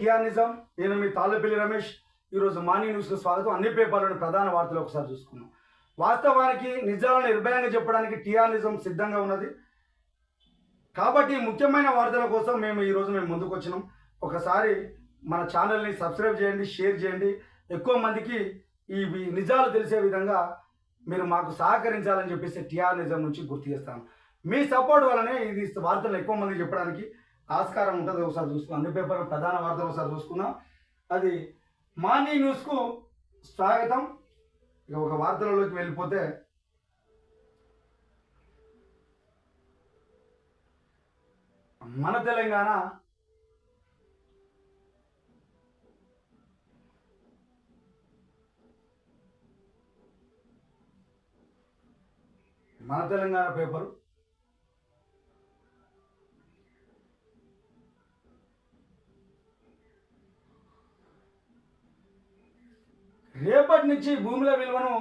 TR Nizam, నేను మీ తాళ్ళపల్లి రమేష్. ఈరోజు morning న్యూస్కు స్వాగతం. అన్ని పేపర్లోని ప్రధాన వార్తలు ఒకసారి చూసుకున్నాం. వాస్తవానికి నిజాలను నిర్భయంగా చెప్పడానికి టిఆర్ నిజం సిద్ధంగా ఉన్నది. కాబట్టి ముఖ్యమైన వార్తల కోసం మేము ముందుకు వచ్చినాం. ఒకసారి మన ఛానల్ని సబ్స్క్రైబ్ చేయండి, షేర్ చేయండి. ఎక్కువ మందికి ఈ నిజాలు తెలిసే విధంగా మీరు మాకు సహకరించాలని చెప్పేసి టిఆర్ నిజం నుంచి గుర్తు చేస్తాను. మీ సపోర్ట్ వల్లనే ఇది వార్తలు ఎక్కువ మందికి చెప్పడానికి ఆస్కారం ఉంటుంది. ఒకసారి చూసుకున్నాం. అన్ని పేపర్ల ప్రధాన వార్తలు ఒకసారి చూసుకున్నాం. అది మార్నింగ్ న్యూస్కు స్వాగతం. ఇక ఒక వార్తలలోకి వెళ్ళిపోతే, మన తెలంగాణ పేపరు రేపటి నుంచి భూముల విలువను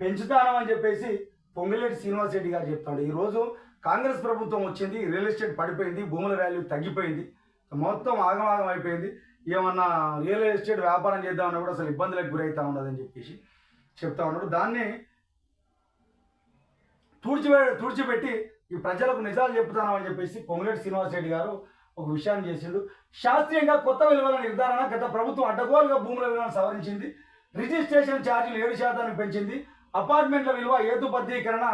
పెంచుతానని చెప్పేసి పొంగులేటి శ్రీనివాస్ రెడ్డి గారు చెప్తాడు. ఈరోజు కాంగ్రెస్ ప్రభుత్వం వచ్చింది, రియల్ ఎస్టేట్ పడిపోయింది, భూముల వాల్యూ తగ్గిపోయింది, మొత్తం ఆగమాగం అయిపోయింది. ఏమన్నా రియల్ ఎస్టేట్ వ్యాపారం చేద్దామన్నా కూడా అసలు ఇబ్బందులకు గురవుతా ఉన్నదని చెప్పేసి చెప్తా ఉన్నాడు. దాన్ని తుడిచిపెట్టి ఈ ప్రజలకు నిజాలు చెప్తానని చెప్పేసి పొంగులేటి శ్రీనివాస్ రెడ్డి గారు ఒక విషయాన్ని చేసిండు. శాస్త్రీయంగా కొత్త విలువల నిర్ధారణ. గత ప్రభుత్వం అడ్డగోలుగా భూముల విలువను సవరించింది. రిజిస్ట్రేషన్ ఛార్జీలు 7% పెంచింది. అపార్ట్మెంట్ల విలువ ఏతుబద్ధీకరణ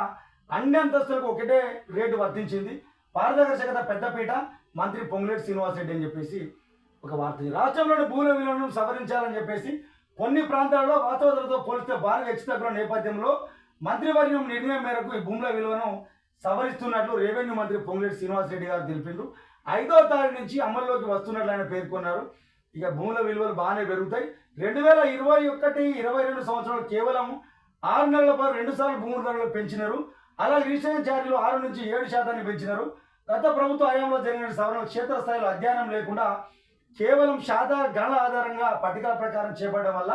అన్ని అంతస్తులకు ఒకటే రేటు వర్తించింది. పారదర్శకత పెద్దపీట మంత్రి పొంగులేటి శ్రీనివాస్ రెడ్డి అని చెప్పేసి ఒక వార్త. రాష్ట్రంలోని భూముల విలువను సవరించాలని చెప్పేసి కొన్ని ప్రాంతాల్లో వాతావరణంతో పోలిస్తే భారీ హెచ్చుతగ్గుల నేపథ్యంలో మంత్రివర్గం నిర్ణయం మేరకు ఈ భూముల విలువను సవరిస్తున్నట్లు రెవెన్యూ మంత్రి పొంగులేటి శ్రీనివాస్ రెడ్డి గారు తెలిపిండ్రు. 5వ తారీఖు నుంచి అమల్లోకి వస్తున్నట్లు ఆయన పేర్కొన్నారు. ఇక భూముల విలువలు బాగానే పెరుగుతాయి. 2021-22 సంవత్సరాలు కేవలం 6 నెలల పాటు 2 సార్లు భూముల ధరలు పెంచినారు. అలాగే రిజిస్ట్రేషన్ ఛార్జీలు 6 నుంచి 7% పెంచినారు. గత ప్రభుత్వ హయాంలో జరిగిన సవరణ క్షేత్రస్థాయిలో అధ్యయనం లేకుండా కేవలం గణన ఆధారంగా పట్టికల ప్రకారం చేపట్టడం వల్ల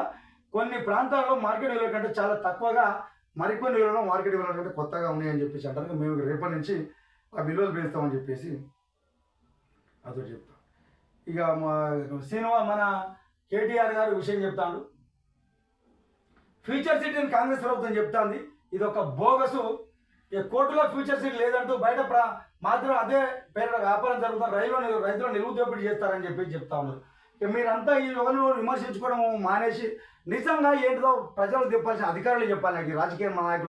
కొన్ని ప్రాంతాల్లో మార్కెట్ విలువ కంటే చాలా తక్కువగా, మరికొన్ని విలువలో మార్కెట్ విలువల కంటే కొత్తగా ఉన్నాయని చెప్పేసి అంటారు. మేము రేపటి నుంచి ఆ విలువలు పెంచుతామని చెప్పేసి అదో చెప్తాం. ఇక మన కేటీఆర్ గారు విషయం చెప్తాడు. ఫ్యూచర్ సిటీని కాంగ్రెస్ ప్రభుత్వం చెప్తాంది ఇది ఒక బోగసు. కోర్టులో ఫ్యూచర్ సిటీ లేదంటూ బయట మాత్రం అదే పేరు వ్యాపారం జరుగుతుంది. రైతులను నిలువుదోపిడీ చేస్తారని చెప్పి చెప్తా ఉన్నారు. ఇక మీరంతా ఈ యువను విమర్శించుకోవడం మానేసి నిజంగా ఏంటిదో ప్రజలకు చెప్పాల్సిన అధికారులు చెప్పాలి. రాజకీయ నాయకులు